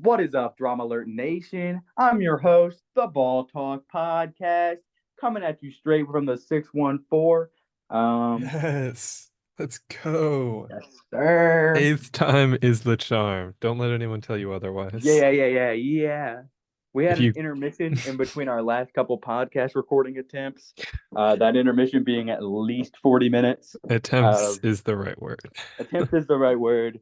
What is up, Drama Alert Nation? I'm your host, the Ball Talk Podcast, coming at you straight from the 614. Yes, let's go. Yes, sir. Eighth time is the charm. Don't let anyone tell you otherwise. Yeah. We had If an you intermission in between our last couple podcast recording attempts. That intermission being at least 40 minutes. attempts Uh, is the right word. Attempt is the right word.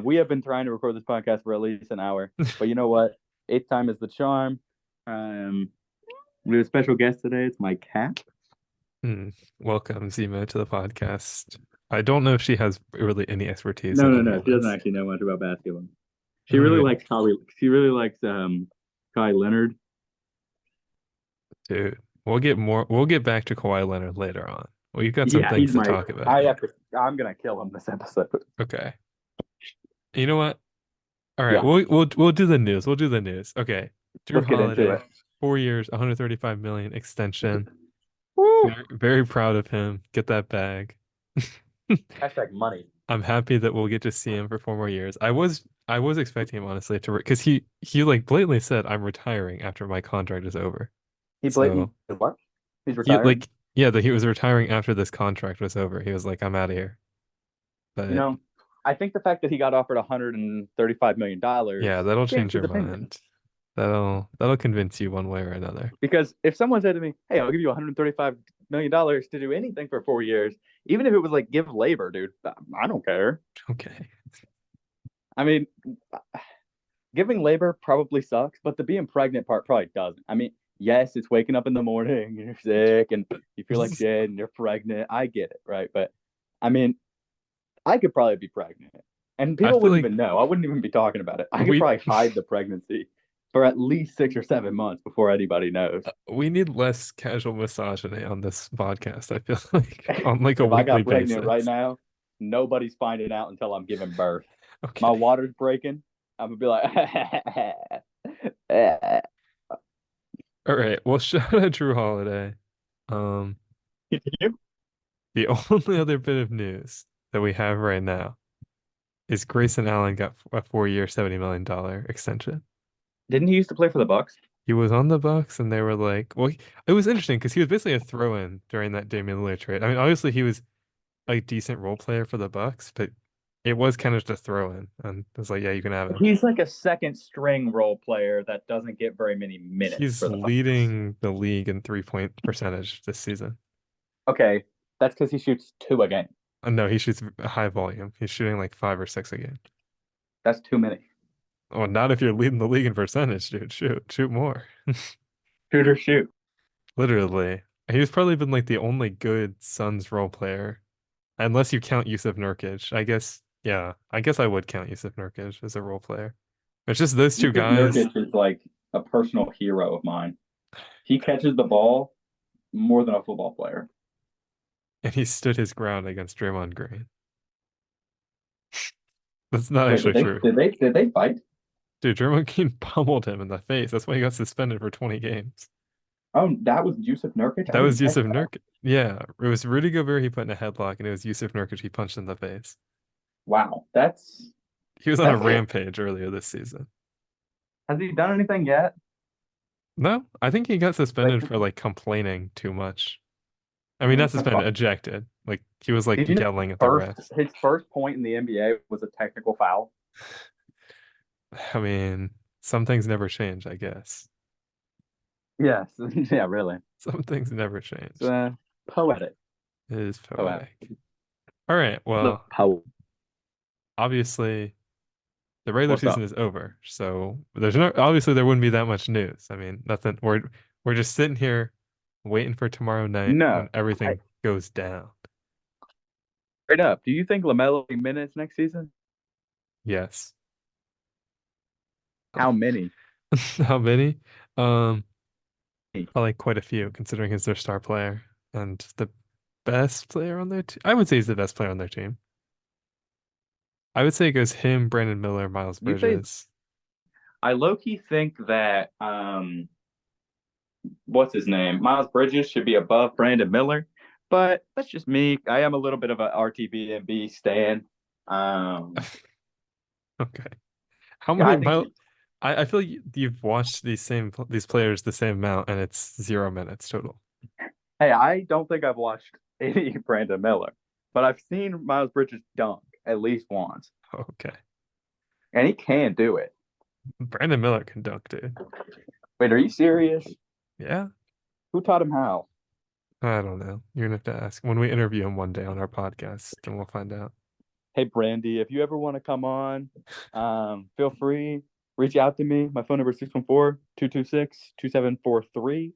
We have been trying to record this podcast for at least an hour, but you know what? Eighth time is the charm. Um, We have a special guest today. It's my cat. Hmm. Welcome, Zima, to the podcast. I don't know if she has really any expertise No, in no, any no. of She doesn't this. actually know much about basketball. She really Okay, likes Kawhi. She really likes Kawhi Leonard. dude. We'll get back to Kawhi Leonard later on. Well, you've got some Yeah, he's things to my. talk about I here. have to. I'm gonna kill him this episode. Okay. You know what? All right, Yeah, we'll do the news. We'll do the news. Okay. Drew let's get into Holiday, it. 4 years, 135 million extension. Woo! Very proud of him. Get that bag. Hashtag money. I'm happy that we'll get to see him for 4 more years. I was expecting him honestly to because he like blatantly said I'm retiring after my contract is over. He So blatantly what? He's he retiring. like yeah that he was retiring after this contract was over. He was like I'm out of here. You But know, I think the fact that he got offered $135 million yeah, that'll change changed your his opinion. mind. That'll convince you one way or another. Because if someone said to me, "Hey, I'll give you $135 million to do anything for 4 years," even if it was like give labor, dude, I don't care. Okay. I mean, giving labor probably sucks, but the being pregnant part probably doesn't. I mean, yes, it's waking up in the morning and you're sick and you feel like shit and you're pregnant. I get it, right? But I mean, I could probably be pregnant and I people feel wouldn't like even know. I wouldn't even be talking about it. I could we probably hide the pregnancy for at least 6 or 7 months before anybody knows. we need less casual misogyny on this podcast. I feel like on like a If I weekly got pregnant right basis. now, nobody's finding out until I'm giving birth. My Okay. water's breaking. I'm gonna be like, All right. Well, shout out Drew Holiday. Um, the only other bit of news that we have right now is Grayson Allen got a 4 year, $70 million extension. Didn't he used to play for the Bucks? He was on the Bucks, and they were like, well, it was interesting because he was basically a throw-in during that Damian Lillard trade. I mean, obviously he was a decent role player for the Bucks, but it was kind of just a throw-in, and it was like, yeah, you can have him. He's like a second string role player that doesn't get very many minutes He's for the Bucks. leading the league in 3-point percentage this season. Okay, that's because he shoots two a game. No, he shoots a high volume. He's shooting like 5 or 6 a game. That's too many. Well, not if you're leading the league in percentage, dude. Shoot more. Shoot or shoot. Literally. He's probably been like the only good Suns role player, unless you count Yusuf Nurkic. I guess, yeah, I guess I would count Yusuf Nurkic as a role player. It's just those two Yusuf guys, Nurkic is like a personal hero of mine. He catches the ball more than a football player. and he stood his ground against Draymond Green. That's not Wait, actually true. did they fight? Dude, Draymond Green pummeled him in the face. That's why he got suspended for 20 games. Oh, that was Yusuf Nurkic. I That was didn't catch Yusuf that. Nurkic. Yeah, it was Rudy Gobert he put in a headlock, and it was Yusuf Nurkic he punched in the face. Wow, He was on a that's. rampage earlier this season. Has he done anything yet? No, I think he got Like, suspended for like complaining too much. I mean, not that's suspended, fine. ejected. Like he was like Did you know yelling at the refs. his first point in the NBA was a technical foul? I mean, some things never change, I guess. Yes, yeah, really. Some things never It's change. poetic. It is Poetic. poetic. All right, The well, poet. obviously the regular What's season up? is over, so there's no obviously there wouldn't be that much news. I mean, nothing. We're just sitting here waiting for tomorrow night when No, I everything goes down. straight up. Do you think Lamelo will be minutes next season? Yes. How many? How many? Um, Probably quite a few, considering he's their star player and the best player on their team. I would say he's the best player on their team. I would say it goes him, Brandon Miller, Miles You say Bridges. I low key think that what's his name? Miles Bridges should be above Brandon Miller, but that's just me. I am a little bit of a RTB and B stan. Um, Okay. How yeah, many I think Miles? I feel like you've watched these players the same amount, and it's 0 minutes total. Hey, I don't think I've watched any Brandon Miller, but I've seen Miles Bridges dunk at least once, Okay. and he can do it. Brandon Miller can dunk, dude. Wait, are you serious? Yeah. Who taught him how? I don't know. You're gonna have to ask when we interview him one day on our podcast, then we'll find out. Hey, Brandy, if you ever want to come on, feel free. Reach out to me. My phone number is 614-226-2743.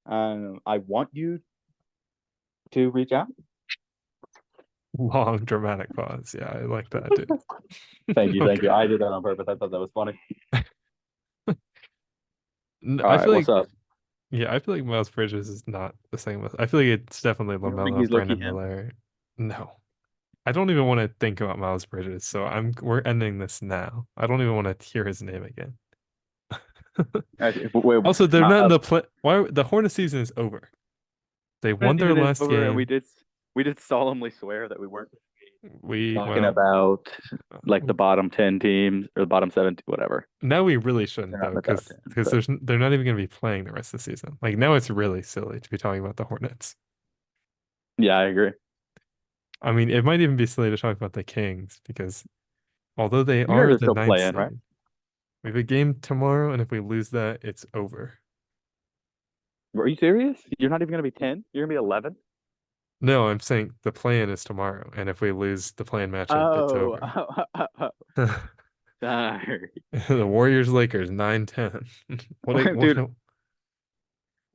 I want you to reach out. Long dramatic pause. Yeah, I like that, dude. Thank you. Thank Okay. you. I did that on purpose. I thought that was funny. All I right, feel what's like up? yeah, I feel like Miles Bridges is not the same with. I feel like it's definitely You don't think LaMelo, he's low-key Brandon him? Miller. No. I don't even want to think about Miles Bridges, so we're ending this now. I don't even want to hear his name again. Wait, Also, they're not in the play. Why the Hornet season is over. They won their season is last over, and we game. did we did solemnly swear that we weren't We talking well, about like uh, the bottom 10 teams or the bottom 7, whatever. now we really shouldn't They're not though, in the top because 10. because So they're not even going to be playing the rest of the season. Like now, it's really silly to be talking about the Hornets. yeah, I agree. I mean, it might even be silly to talk about the Kings because although they You guys are are the still ninth playing, right? seed, we have a game tomorrow, and if we lose that, it's over. Are you serious? You're not even gonna be 10? You're gonna be 11? No, I'm saying the plan is tomorrow, and if we lose the plan matchup, it's Oh, over. sorry. The Warriors Lakers 9-10. What Dude, a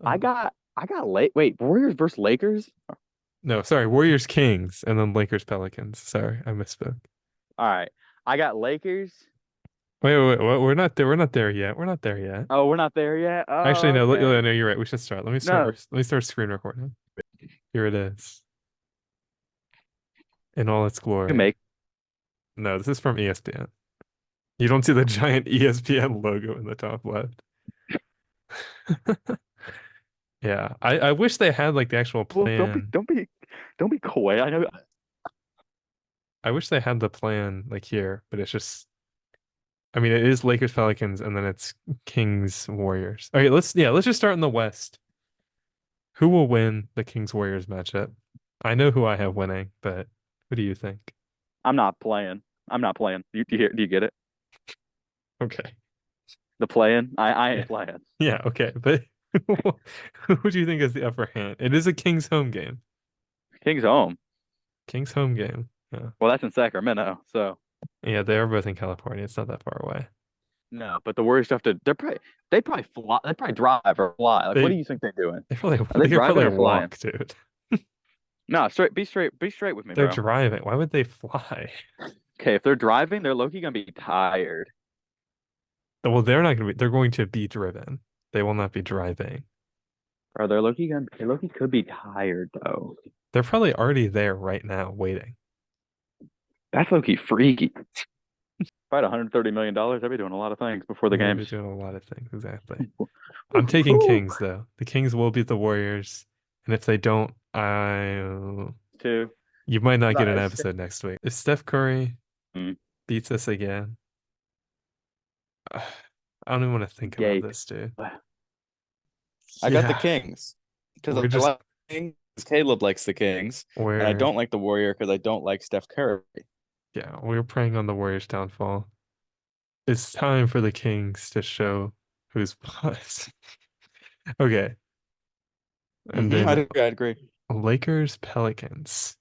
I oh. got I got late. Wait, Warriors versus Lakers? No, sorry, Warriors Kings and then Lakers Pelicans. Sorry, I misspoke. All right. I got Lakers. Wait, what? We're not there yet. We're not there yet. Oh, we're not there yet. Actually, Oh, no, okay. no, you're right. We should start. No, Let me start screen recording. Here it is in all its you glory. make No, this is from ESPN. You don't see the giant ESPN logo in the top left. Yeah, I wish they had like the actual well, plan. don't be coy. I know I wish they had the plan like here, but it's just I mean it is Lakers Pelicans and then it's Kings Warriors. Okay, let's just start in the West. Who will win the Kings Warriors matchup? I know who I have winning, but who do you think? I'm not playing. I'm not playing. Do you get it? Okay. The playing? I Yeah. ain't playing. Yeah, okay. But who do you think is the upper hand? It is a Kings home game. King's home. Kings home game. Yeah. Well, that's in Sacramento, so Yeah, they are both in California. It's not that far away. no. But the Warriors have to. They probably fly. They probably drive or fly. Like, what They do you think they're doing? they probably Are they they could driving probably or flying? walk, dude. No, straight. Be straight. Be straight with me, They're bro. driving. Why would they fly? Okay, if they're driving, they're low-key gonna be tired. Well, they're going to be driven. They will not be driving. Or they're low-key gonna. They low-key could be tired though. They're probably already there right now waiting. That's low-key freaky. If I had $130 million, I'd be doing a lot of things before the They'll be games. doing a lot of things, exactly. I'm taking Kings though. The Kings will beat the Warriors, and if they don't, I Two. you might not get an Nice. episode next week. If Steph Curry Mm. beats us again, I don't even want to think about Gape. this, dude. I got the Yeah, Kings because we're I just like the Kings. Caleb likes the Kings, and I we're don't like the Warrior because I don't like Steph Curry. yeah, we're preying on the Warriors' downfall. It's time for the Kings to show who's boss. Okay, and I then agree. Lakers Pelicans.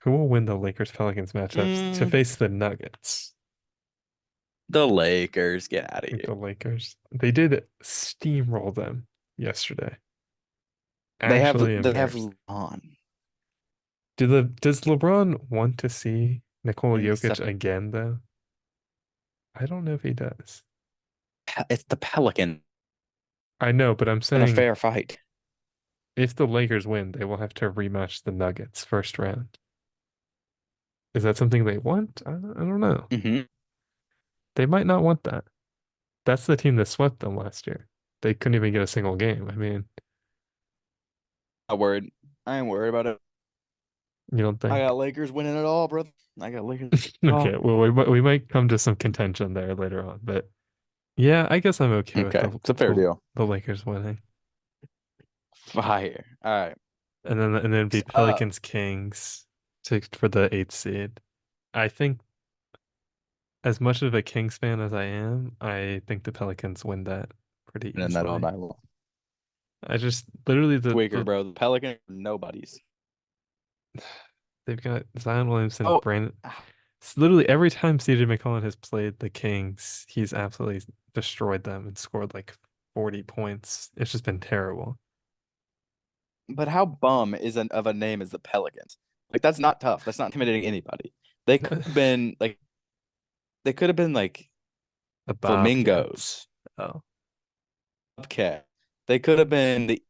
Who will win the Lakers Pelicans matchups to Mm, face the Nuggets? the Lakers, get out I of think here. the Lakers. They did steamroll them yesterday. They have Actually LeBron embarrassing. Does LeBron want to see Nikola and Jokic stuff. again though? I don't know if he does. It's the Pelican I know, but I'm in a saying fair fight. if the Lakers win, they will have to rematch the Nuggets first round. Is that something they want? I don't know. hmm They might not want that. That's the team that swept them last year. They couldn't even get a single game. I mean, Not worried. I ain't worried about it. You don't think? I got Lakers winning it all, brother. I got Lakers. Okay, well, we might come to some contention there later on, but yeah, I guess I'm okay with Okay, it's a fair deal. the Lakers winning. Fire. All right. And then it'd be Next up. Pelicans Kings for the 8th seed. I think as much of a Kings fan as I am, I think the Pelicans win that pretty And that all easily. night long. I just literally Squeaker, bro. The Pelicans, nobody's. they've got Zion Williamson, Oh. Brandon. It's literally every time CJ McCollum has played the Kings, he's absolutely destroyed them and scored like 40 points. It's just been terrible. But how bum of a name is the Pelicans? Like that's not tough. That's not intimidating anybody. They could have been like The Flamingos. Bobcats. Oh. Bobcat. They could have been the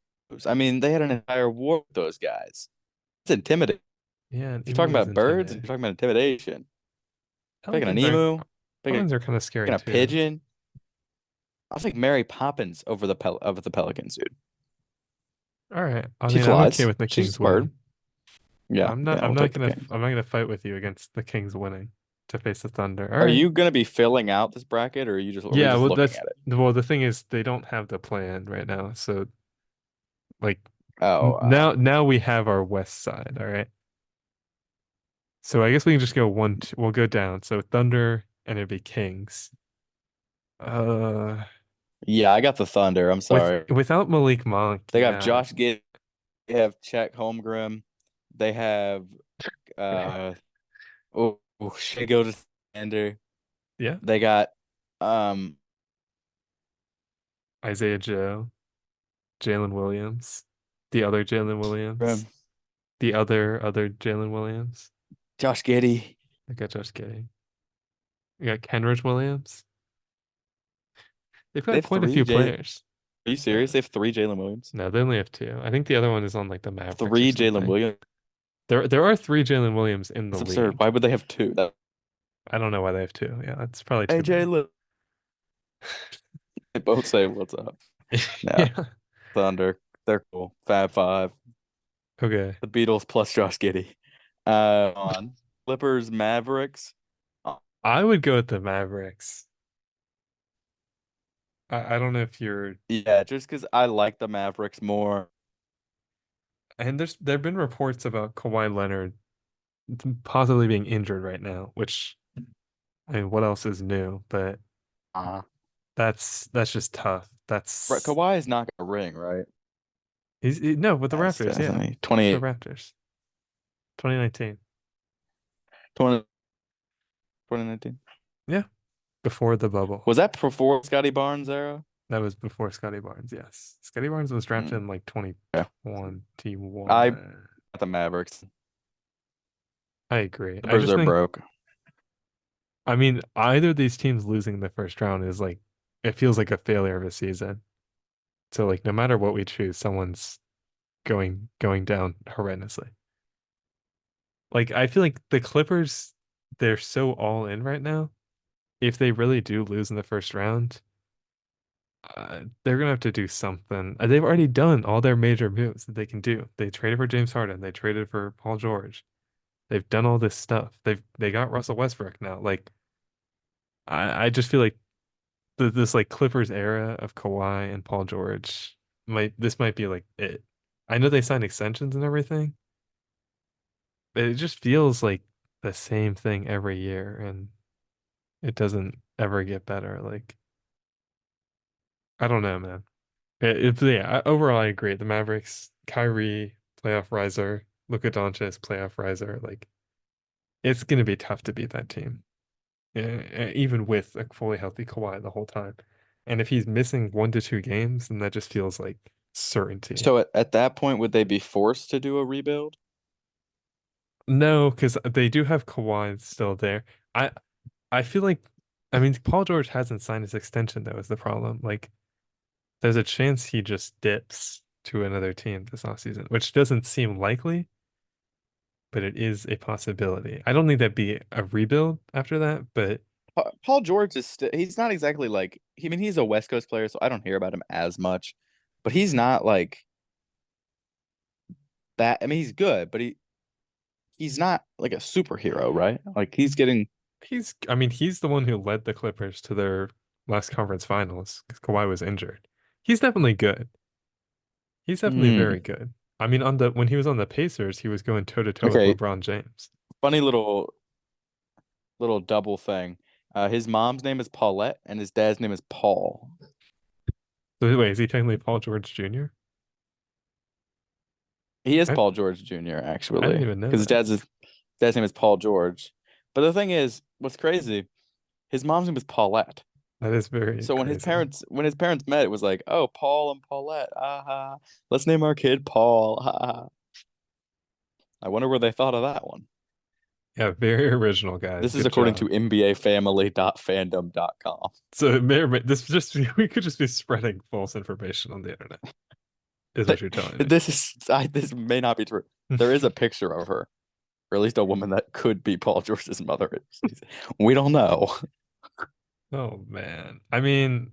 I mean, they had an entire war with those guys. It's intimidating. Yeah, If you're talking about birds, if you're talking about intimidation. Picking an emu, Pelicans are kind of scary picking a too. pigeon. I'll take Mary Poppins over the Pelicans, dude. All right. I She mean, I'm flies. okay with the She's Kings a bird. winning. Yeah, I'm not we'll take the gonna Kings. I'm not gonna fight with you against the Kings winning to face the Thunder. All Are right. you gonna be filling out this bracket, or are you just Yeah, well, looking at it? well, the thing is they don't have the plan right now, so like Oh, now we have our west side. All right. So I guess we can just go we'll go down. So Thunder and it'd be Kings. yeah, I got the Thunder. I'm sorry. Without Malik Monk, They yeah. have Josh Giddey. They have Chet Holmgren. They have Shea Gilgeous-Alexander. Yeah. They got Isaiah Joe, Jalen Williams, the other Jalen Williams, the other Jalen Williams. Josh Giddey. I got Josh Giddey. You got Kenrich Williams. They've got quite a few players. Are you serious? They have 3 Jalen Williams? No, they only have 2. I think the other one is on like the Mavericks. 3 Jalen Williams. There are 3 Jalen Williams in the That's league. absurd. Why would they have 2? I don't know why they have 2. Yeah, that's probably Hey, too many. Jalen. They both say what's up. Yeah. Thunder. They're cool. Fab Five. Okay. The Beatles plus Josh Giddey. On Clippers, Mavericks. I would go with the Mavericks. I don't know if you're. Yeah, just because I like the Mavericks more. And there've been reports about Kawhi Leonard possibly being injured right now, which I mean, what else is new? But that's just tough. That's Kawhi is not gonna ring, right? No, with the Raptors, yeah. 28. The Raptors. 2019. 2019. Yeah. Before the bubble. Was that before Scotty Barnes era? That was before Scotty Barnes, yes. Scotty Barnes was drafted in like 2021. I got the Mavericks. I agree. Clippers are broke. I mean, either of these teams losing the first round is like, it feels like a failure of a season. So like, no matter what we choose, someone's going down horrendously. Like, I feel like the Clippers, they're so all in right now. If they really do lose in the first round, they're gonna have to do something. They've already done all their major moves that they can do. They traded for James Harden. They traded for Paul George. They've done all this stuff. They got Russell Westbrook now. Like, I just feel like this like Clippers era of Kawhi and Paul George might be like it. I know they signed extensions and everything, but it just feels like the same thing every year, and it doesn't ever get better. Like, I don't know, man. Overall, I agree. The Mavericks, Kyrie, playoff riser, Luka Doncic, playoff riser. Like, it's gonna be tough to beat that team, even with a fully healthy Kawhi the whole time. And if he's missing 1 to 2 games, then that just feels like certainty. So at that point, would they be forced to do a rebuild? No, because they do have Kawhi still there. I feel like, I mean, Paul George hasn't signed his extension though, is the problem. Like, there's a chance he just dips to another team this offseason, which doesn't seem likely, but it is a possibility. I don't think that'd be a rebuild after that, but Paul George is he's not exactly like, I mean, he's a West Coast player, so I don't hear about him as much, but he's not like that. I mean, he's good, but he's not like a superhero, right? Like he's getting. I mean, he's the one who led the Clippers to their last conference finals because Kawhi was injured. He's definitely good. He's definitely very Mm, good. I mean, when he was on the Pacers, he was going toe to toe with okay, LeBron James. funny little double thing. His mom's name is Paulette, and his dad's name is Paul. So wait, is he technically Paul George Jr.? He is I Paul George Jr. I didn't actually, even know because that. his dad's name is Paul George. But the thing is, what's crazy, his mom's name is Paulette. That is very So crazy. when his parents met, it was like, oh, Paul and Paulette. Let's name our kid Paul. I wonder where they thought of that one. Yeah, very original, guys. This is Good according to job. NBAFamily.fandom.com. So it may or may this just we could just be spreading false information on the internet, is what you're telling me. This may not be true. There is a picture of her, or at least a woman that could be Paul George's mother. We don't know. Oh man. I mean,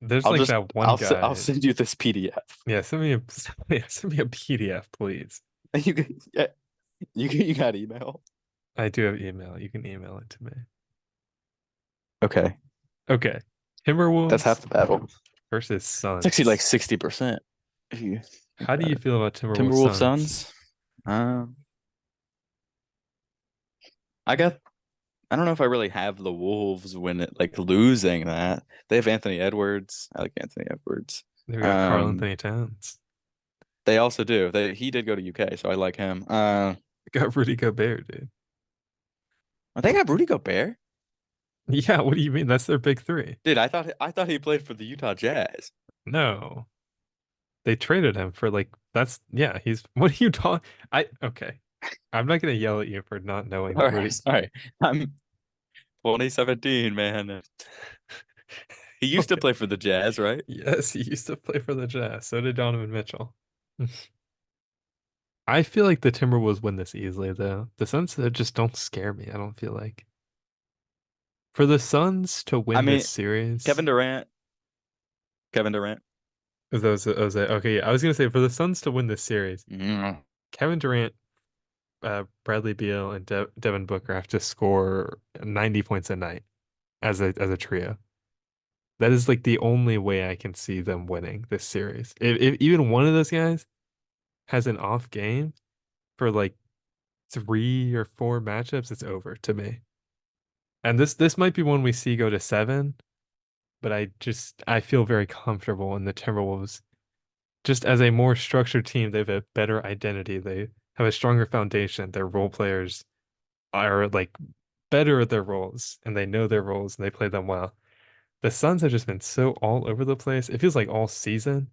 there's like that one I'll guy. send you this PDF. Yeah, send me a yeah, send me a PDF, please. You can, yeah, you got email. I do have email. You can email it to me. Okay, Okay. that's half Timberwolves the battle. versus It's actually like Suns. 60%. If you think How do about you it. feel about Timberwolves Timberwolves Suns? Suns. I got. I don't know if I really have the Wolves win it, like losing that. They have Anthony Edwards. I like Anthony Edwards. They've got Karl Um, Anthony Towns. they also do. He did go to UK, so I like him. They got Rudy Gobert, dude. They got Rudy Gobert. Yeah, what do you mean? That's their big three. Dude, I thought he played for the Utah Jazz. No. They traded him for like that's yeah, he's what are you talking? I okay. I'm not gonna yell at you for not knowing All that right, Rudy. sorry. I'm 2017, man. He used to Okay. play for the Jazz, right? Yes, he used to play for the Jazz. So did Donovan Mitchell. I feel like the Timberwolves win this easily though. The Suns just don't scare me, I don't feel like. For the Suns to I win this mean, series, Kevin Durant. Kevin Durant. okay, yeah, I was gonna say for the Suns to win this series, Mm. Kevin Durant, Bradley Beal, and Devin Booker have to score 90 points a night as a trio. That is like the only way I can see them winning this series. If even one of those guys has an off game for like 3 or 4 matchups, it's over to me. And this might be one we see go to 7, but I feel very comfortable in the Timberwolves. Just as a more structured team, they have a better identity. They have a stronger foundation. Their role players are like better at their roles and they know their roles and they play them well. The Suns have just been so all over the place. It feels like all season.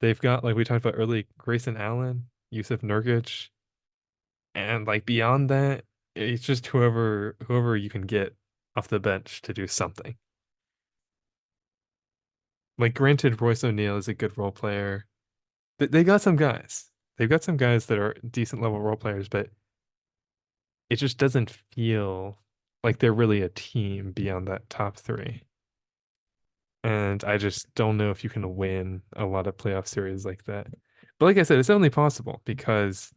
They've got, like we talked about early, Grayson Allen, Yusuf Nurkic, and like beyond that, it's just whoever you can get off the bench to do something. Like granted, Royce O'Neal is a good role player. They got some guys. They've got some guys that are decent level role players, but it just doesn't feel like they're really a team beyond that top three. And I just don't know if you can win a lot of playoff series like that. But like I said, it's only possible because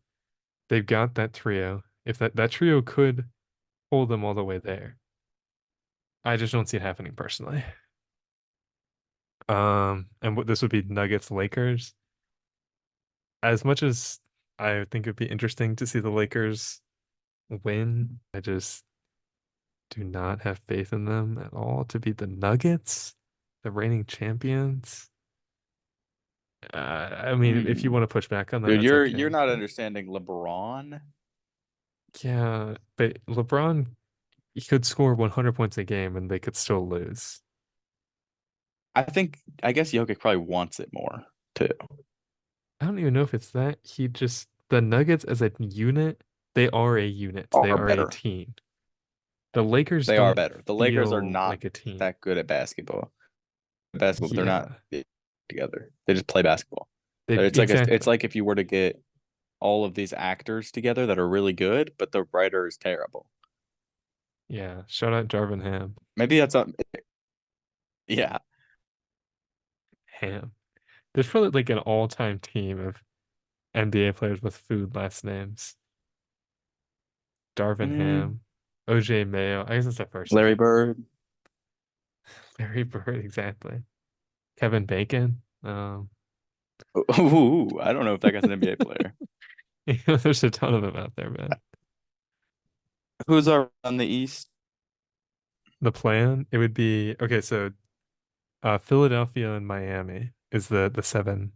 they've got that trio. If that trio could hold them all the way there, I just don't see it happening personally. And what this would be Nuggets Lakers. As much as I think it'd be interesting to see the Lakers win, I just do not have faith in them at all to beat the Nuggets, the reigning champions. I mean, if you Mm. want to push back on that, Dude, that's you're okay. not But understanding LeBron. yeah, but LeBron, he could score 100 points a game and they could still lose. I guess Jokic probably wants it more too. I don't even know if it's that. The Nuggets as a unit, they are a unit. They Are are a better. team. The Lakers They are don't better. The Lakers are feel not like a team. that good at basketball, but they're not Yeah, together. They just play basketball. they It's exactly. like if you were to get all of these actors together that are really good, but the writer is terrible. Yeah, shout out Jarvin Maybe that's a yeah. Ham. There's probably like an all-time team of NBA players with food last names. Darvin Ham, OJ Mayo. I guess that's the first Larry name. Bird. Larry Bird, exactly. Kevin Bacon. Ooh, I don't know if that guy's an NBA player. There's a ton of them out there, man. Who's our on the East? The plan, it would be okay, so Philadelphia and Miami is the 7-8,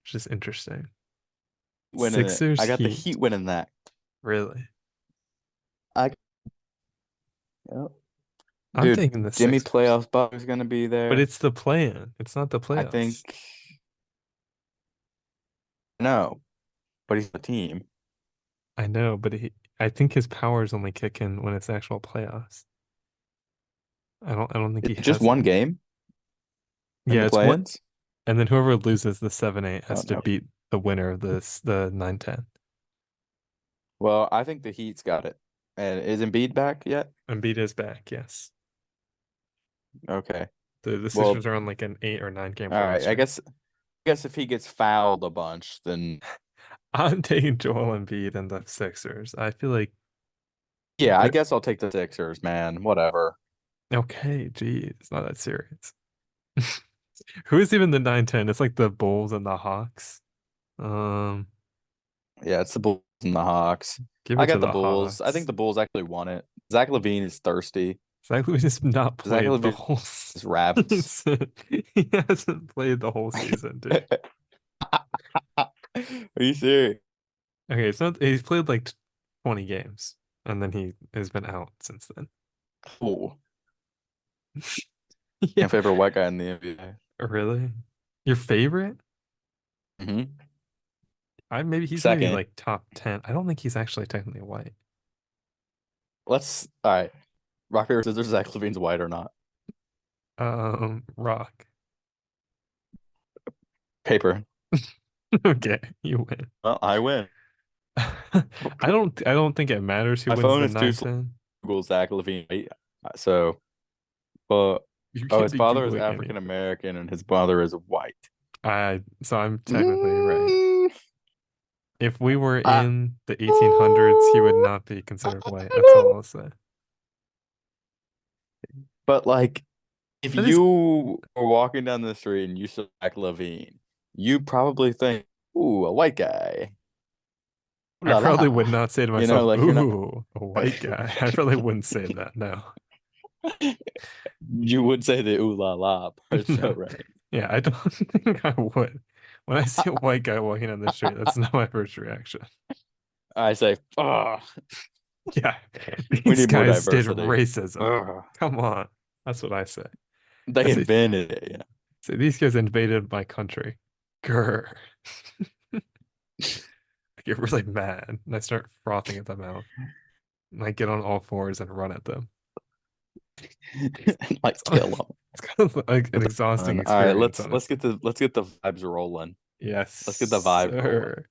which is interesting. Winning it. Sixers, I got the Heat. Heat winning that. Really? Yep. I'm Dude, taking the Jimmy Sixers. playoff Buck is gonna be there. But it's the plan. It's not the I playoffs. think no, but he's the team. I know, but I think his powers only kick in when it's actual playoffs. I don't think he It's just has one it. game in Yeah, the it's one, play-ins. and then whoever loses the 7-8 has Oh, to no. beat the winner of the 9-10. Well, I think the Heat's got it. And is Embiid back yet? Embiid is back, yes. Okay. The Well, Sixers are on like an 8 or 9 game all right. playoff I streak. guess if he gets fouled a bunch, then I'm taking Joel Embiid and the Sixers. I feel like yeah, I they're guess I'll take the Sixers, man. Whatever. okay. Geez, it's not that serious. Who is even the 9-10? It's like the Bulls and the Hawks. Um, Yeah, it's the Bulls and the Hawks. Give I it to got the the Bulls. I think Hawks. the Bulls actually won it. Zach LaVine is thirsty. Zach LaVine has not Zach played the LaVine whole is ravenous. season. He hasn't played the whole season, dude. Are you serious? Okay, it's not. He's played like 20 games, and then he has been out since then. Cool. Yeah, My favorite white guy in the NBA. really? Your favorite? Mm-hmm. Maybe he's maybe Second. like top 10. I don't think he's actually technically white. All right. Rock, paper, scissors, Zach LaVine's white or not? Rock. Paper. Okay, you win. Well, I win. I don't think it matters who My wins phone the is too 9-10. Google Zach LaVine. So, but You oh, can't his be father is Googling African anything. American and his mother is white. So I'm technically right. Mm, If we were ah, in the 1800s, he would not be considered white. That's all I'll say. But like, if That is, you were walking down the street and you saw Zach LaVine, you probably think, "Ooh, a white guy." Ooh I la probably la. would not say to You myself, know, like you're not. "Ooh, a white guy." I probably wouldn't say that. No, You would say the ooh la la part, so no. right. Yeah, I don't think I would. When I see a white guy walking down the street, that's not my first reaction. I say, oh, Yeah, we these need more guys did diversity. racism. Ugh. Come on, that's what I say. I They say, invented it. Yeah. say these guys invaded my country. Grr. I get really mad and I start frothing at the mouth. And I get on all fours and run at them. Like kill them. It's kind of like an exhausting All right, experience, let's get honestly. the vibes rolling. Yes, Let's get the vibe rolling. sir.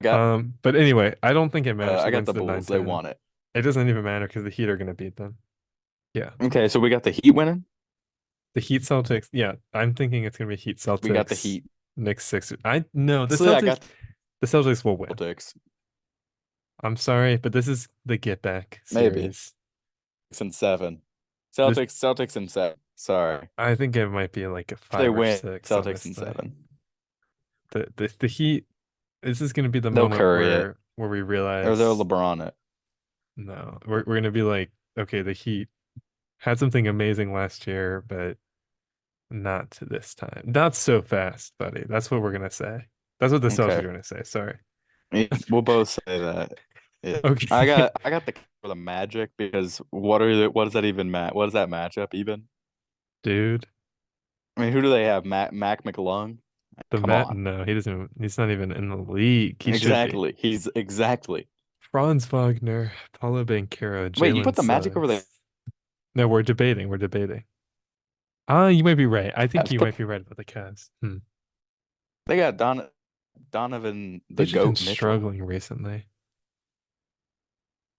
Got But anyway, I don't think it matters I who got wins the the Bulls. They 9-10. won it. It doesn't even matter because the Heat are going to beat them. Yeah. Okay, so we got the Heat winning. The Heat Celtics. Yeah, I'm thinking it's going to be Heat Celtics. We got the Heat. Knicks Sixers. The Honestly, I got the Celtics will win. the Celtics. I'm sorry, but this is the get back Maybe. series. 6-7. This- Celtics and 7. Sorry. I think it might be like a If they 5 or win, 6. Celtics and Honestly. 7. The Heat. This is going to be the They'll moment curry it. where we realize Or they'll LeBron it. no, we're going to be like, okay, the Heat had something amazing last year, but not this time. Not so fast, buddy. That's what we're going to say. That's what the Celtics are Okay. going to say. Sorry. We'll both say that. Yeah. Okay. I got the Magic because what does that even what is that matchup even? Dude. I mean, who do they have? Mac McClung? Come on. No, he doesn't. He's not even in the league. He should be. Exactly. He's exactly. Franz Wagner, Paulo Banchero, Wait, you Jalen put the Magic over there? Suggs. No, we're debating. You might be right. I think Cavs, you but- might be right about the Cavs. They got Donovan the They've just been Goat Mitchell. struggling recently.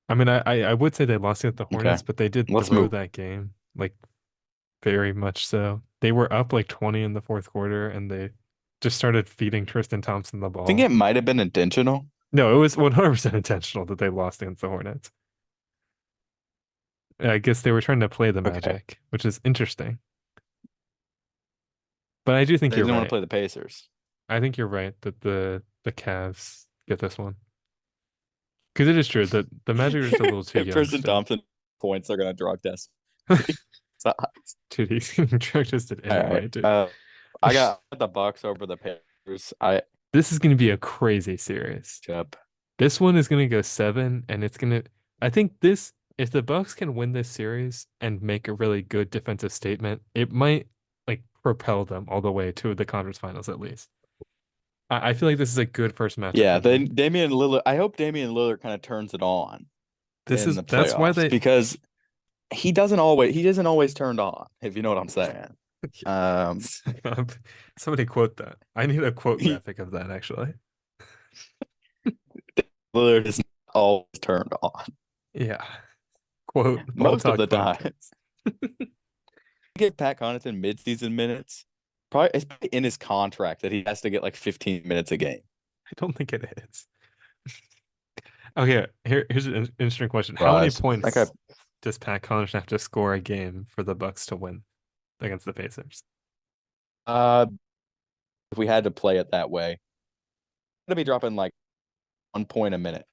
I mean, I would say they lost against the Hornets, but they did Let's throw move. that game, like very much so. They were up like 20 in the fourth quarter, and they just started feeding Tristan Thompson the ball. I think it might have been intentional. No, it was 100% intentional that they lost against the Hornets. I guess they were trying to play the Okay. Magic, which is interesting. But I do think They you're didn't want right. to play the Pacers. I think you're right that the Cavs get this one. Because it is true that the Magic are just a little too If young Tristan still. Thompson points, they're gonna drug test. Dude, he's getting drug tested All anyway, right. dude. I got the Bucks over the Pacers. I This is going to be a crazy series. up. This one is going to go 7, and it's going to. I think this, if the Bucks can win this series and make a really good defensive statement, it might like propel them all the way to the conference finals at least. I feel like this is a good first matchup Yeah, for them. then Damian Lillard. I hope Damian Lillard kind of turns it on in the That's why playoffs because he isn't always turned on, if you know what I'm saying. Somebody quote that. I need a quote He, graphic of that actually. Lillard is not always turned on Yeah. Quote Ball most of Talk the time. podcast. Get Pat Connaughton midseason minutes. Probably it's probably in his contract that he has to get like 15 minutes a game. I don't think it is. Okay, here's an interesting question. How many points Okay. does Pat Connaughton have to score a game for the Bucks to win against the Pacers? If we had to play it that way, it'd be dropping like 1 point a minute.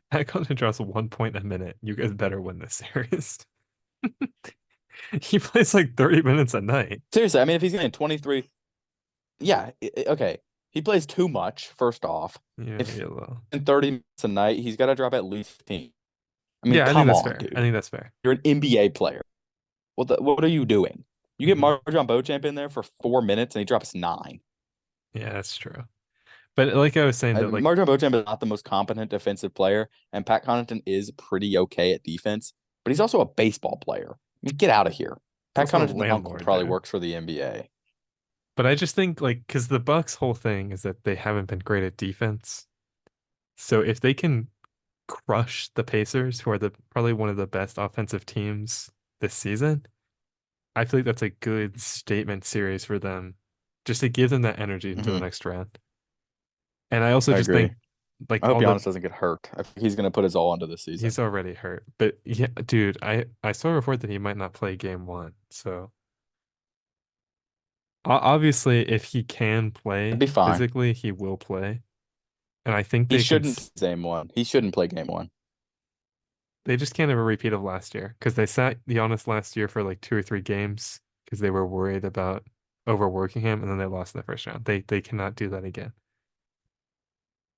Pat Connaughton draws 1 point a minute. You guys better win this series. He plays like 30 minutes a night. Seriously, I mean, if he's getting 23, yeah, okay. He plays too much, first off. Yeah, If yeah, well. in 30 minutes a night, he's got to drop at least 15. I mean, Yeah, I think come that's on, fair. dude. I think that's fair. You're an NBA player. What are you doing? You get Mhm. Marjon Beauchamp in there for 4 minutes and he drops 9. Yeah, that's true. But like I was saying, that like Marjon Beauchamp is not the most competent defensive player, and Pat Connaughton is pretty okay at defense, but he's also a baseball player. Get out of here. Pat also a Connaughton's uncle landlord, probably dude. works for the NBA. But I just think like because the Bucks' whole thing is that they haven't been great at defense. So if they can crush the Pacers, who are probably one of the best offensive teams this season, I feel like that's a good statement series for them, just to give them that energy into the Mhm. next round. And I also I just agree. think like I hope all the Giannis doesn't get hurt. I think he's going to put his all into this season. he's already hurt. But yeah, dude, I saw a report that he might not play game 1. So obviously if he can play It'd be fine. physically, he will play. And I think He they can shouldn't play game 1. He shouldn't play game 1. they just can't have a repeat of last year because they sat Giannis last year for like 2 or 3 games because they were worried about overworking him, and then they lost in the first round. They cannot do that again.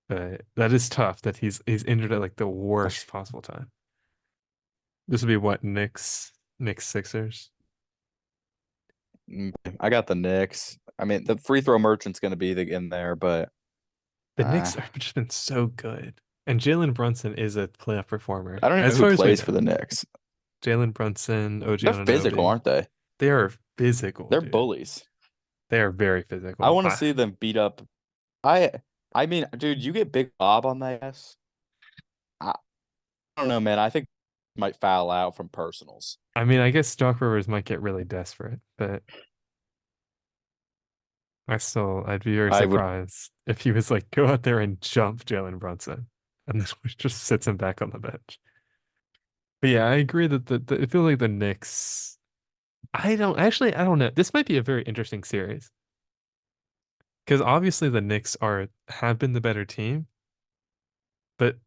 That is tough that he's injured at like the worst possible time. This would be what, Knicks Sixers. I got the Knicks. I mean, the free throw merchant's going to be in there, but The Knicks have just been so good, and Jalen Brunson is a playoff performer. I don't know As who far as we plays know. for the Knicks. Jalen Brunson, OG They're Anunoby. physical, aren't they? They are physical. They're dude. bullies. They are very physical. I want to see them beat up. I mean, dude, you get Big Bob on that ass. I don't know, man. I think he might foul out from personals. I mean, I guess Doc Rivers might get really desperate, but I'd be very I would. surprised if he was like, go out there and jump Jalen Brunson, and then just sits him back on the bench. But yeah, I agree that it feels like the Knicks. I don't know. This might be a very interesting series because obviously the Knicks have been the better team, but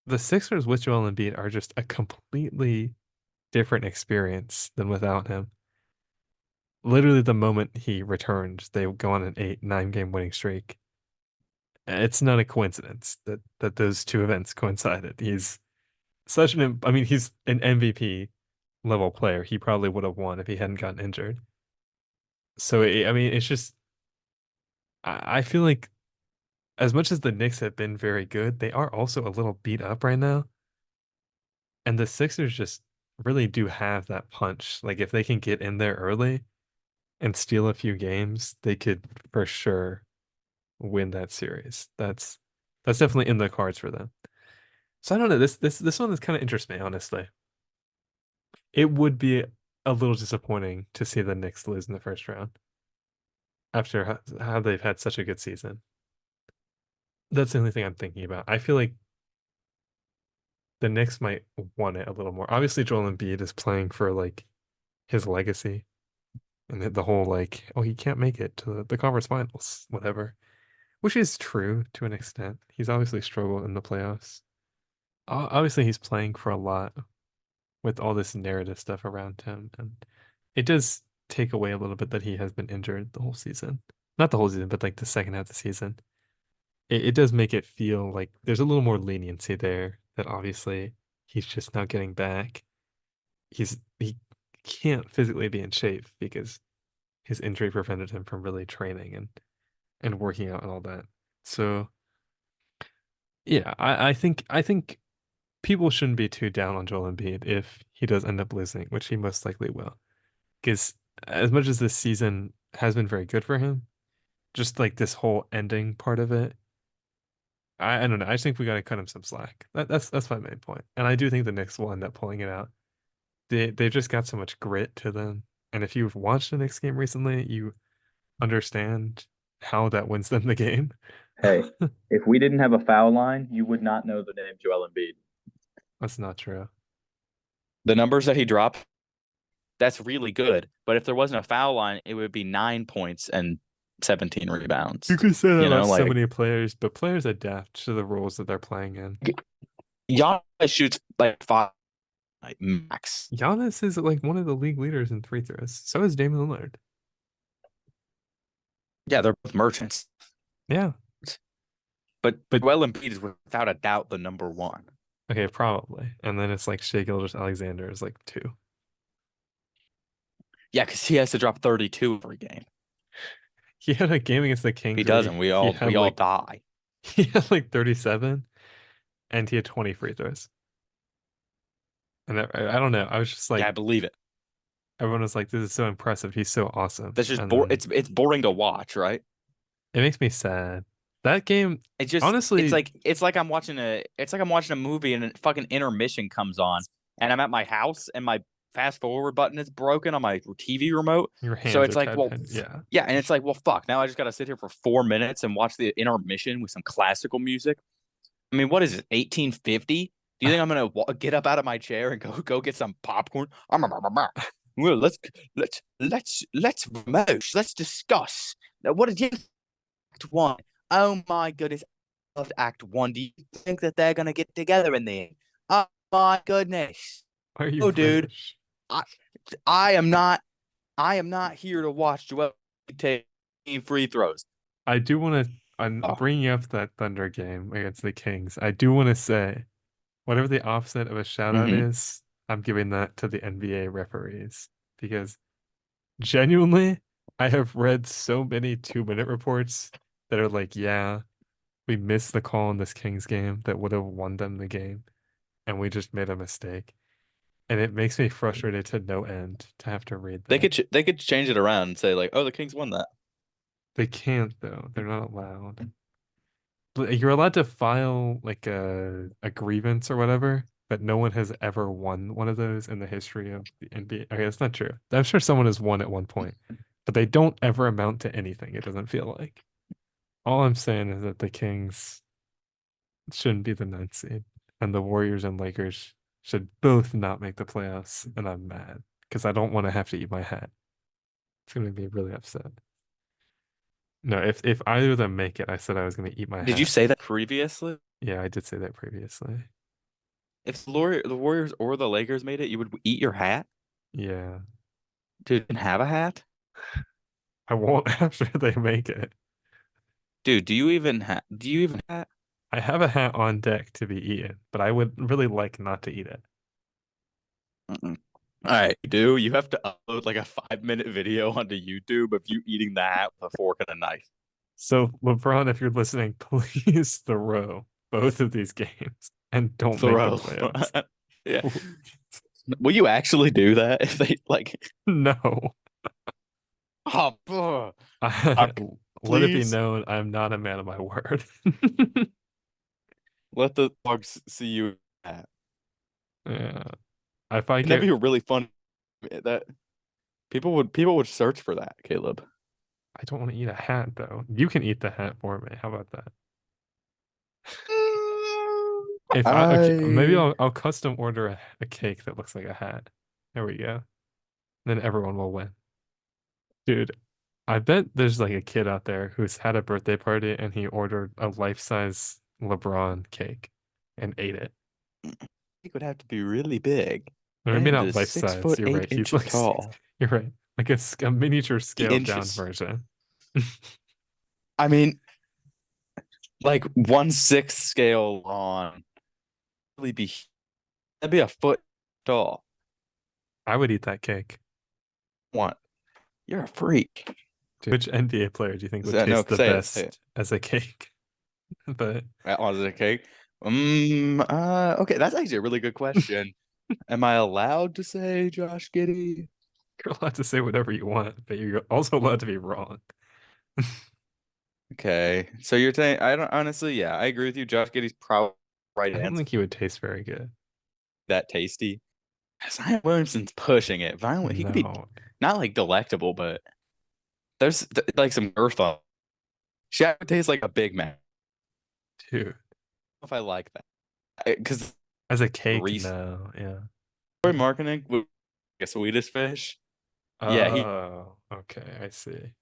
the Sixers with Joel Embiid are just a completely different experience than without him. Literally, the moment he returned, they go on an 8-9 game winning streak. It's not a coincidence that those two events coincided. He's such I mean, he's an MVP level player. He probably would have won if he hadn't gotten injured. So I mean, it's just I feel like as much as the Knicks have been very good, they are also a little beat up right now. And the Sixers just really do have that punch. Like if they can get in there early and steal a few games, they could for sure win that series. That's definitely in the cards for them. So I don't know. This one is kind of interests me, honestly. It would be a little disappointing to see the Knicks lose in the first round after how they've had such a good season. That's the only thing I'm thinking about. I feel like the Knicks might want it a little more. Obviously, Joel Embiid is playing for like his legacy and the whole like, oh, he can't make it to the conference finals, whatever. Which is true to an extent. He's obviously struggled in the playoffs. Obviously, he's playing for a lot with all this narrative stuff around him, and it does take away a little bit that he has been injured the whole season. Not the whole season, but like the second half of the season. It does make it feel like there's a little more leniency there. That obviously he's just now getting back. He can't physically be in shape because his injury prevented him from really training and working out and all that. So yeah, I think people shouldn't be too down on Joel Embiid if he does end up losing, which he most likely will. Because as much as this season has been very good for him, just like this whole ending part of it, I don't know. I just think we got to cut him some slack. That's my main point. And I do think the Knicks will end up pulling it out. They've just got so much grit to them. And if you've watched the Knicks game recently, you understand how that wins them the game. Hey, if we didn't have a foul line, you would not know the name Joel Embiid. That's not true. The numbers that he dropped, that's really good. But if there wasn't a foul line, it would be 9 points and 17 rebounds. You could say that You know, about so like- many players, but players adapt to the roles that they're playing in. Giannis shoots like 5 like max. Giannis is like one of the league leaders in free throws. So is Damian Lillard. Yeah, they're both merchants. Yeah. But But- Joel Embiid is without a doubt the number one. Okay, probably. And then it's like Shai Gilgeous-Alexander is like 2. Yeah, because he has to drop 32 every game. He had a game against the Kings. If he where doesn't, we all had like, die. He had like 37 and he had 20 free throws. And I don't know. I was just like, Yeah, I believe it. everyone was like, this is so impressive. He's so awesome. That's just And boring. then It's boring to watch, right? it makes me sad. That game, It's just honestly, it's like I'm watching a movie and a fucking intermission comes on and I'm at my house and my fast forward button is broken on my TV remote. your hands So it's are like, tied well, behind- yeah. Yeah, and it's like, well, fuck. Now I just got to sit here for 4 minutes and watch the intermission with some classical music. I mean, what is it? 1850? Do you think I'm gonna get up out of my chair and go get some popcorn? Well, let's remote. Let's discuss. Now, what did you Act 1? Oh my goodness, I loved Act 1. Do you think that they're gonna get together in the end? Oh my goodness. Why are you Oh, dude. British? I am not here to watch Joel take free throws. I do want to, I'm Oh. bringing up that Thunder game against the Kings. I do want to say, whatever the opposite of a shout out Mhm. is, I'm giving that to the NBA referees because genuinely, I have read so many 2-minute reports that are like, yeah, we missed the call in this Kings game that would have won them the game, and we just made a mistake. And it makes me frustrated to no end to have to read that. They could change it around and say like, oh, the Kings won that. They can't though. They're not allowed. But you're allowed to file like a grievance or whatever, but no one has ever won one of those in the history of the NBA. Okay, that's not true. I'm sure someone has won at one point, but they don't ever amount to anything, it doesn't feel like. All I'm saying is that the Kings shouldn't be the 9th seed, and the Warriors and Lakers should both not make the playoffs, and I'm mad because I don't want to have to eat my hat. It's gonna be really upset. No, if either of them make it, I said I was gonna eat my hat. Did you say that previously? Yeah, I did say that previously. If the Warriors or the Lakers made it, you would eat your hat? Yeah. Dude, didn't have a hat? I won't after they make it. Dude, do you even have I have a hat on deck to be eaten, but I would really like not to eat it. Mm-mm. All right, you have to upload like a 5-minute video onto YouTube of you eating the hat with a fork and a knife. So, LeBron, if you're listening, please throw both of these games and don't make the playoffs. Yeah. Will you actually do that if they like? No. Oh, Let it be please. known I'm not a man of my word. let the dogs see you in that. Yeah. If I That'd get, be really fun. That people would search for that, Caleb. I don't want to eat a hat though. You can eat the hat for me. How about that? If I okay, maybe I'll custom order a cake that looks like a hat. There we go. Then everyone will win. Dude, I bet there's like a kid out there who's had a birthday party and he ordered a life-size LeBron cake and ate it. It would have to be really big. Or maybe And not is life-size. 6 foot You're 8 right. He's inches like tall. you're right. Like a miniature scaled down Inches. version. I mean, like 1/6 scale on. Really be that'd be a foot tall. I would eat that cake. What? You're a freak. Dude, which NBA player do you think would No, taste the say it, best say it. as a cake? But That was a cake. Okay, that's actually a really good question. Am I allowed to say Josh Giddey? you're allowed to say whatever you want, but you're also allowed to be wrong. Okay, so you're saying I don't honestly, yeah, I agree with you. Josh Giddey's probably right I don't answer. think he would taste very good. That tasty. Zion Williamson's pushing it. He could be No, not like delectable, but there's like some girth on. Shaq would taste like a Big Mac. dude. If I like that, because As a cake, Reese no, yeah. marketing with a Swedish fish. Yeah, Oh, okay, I see.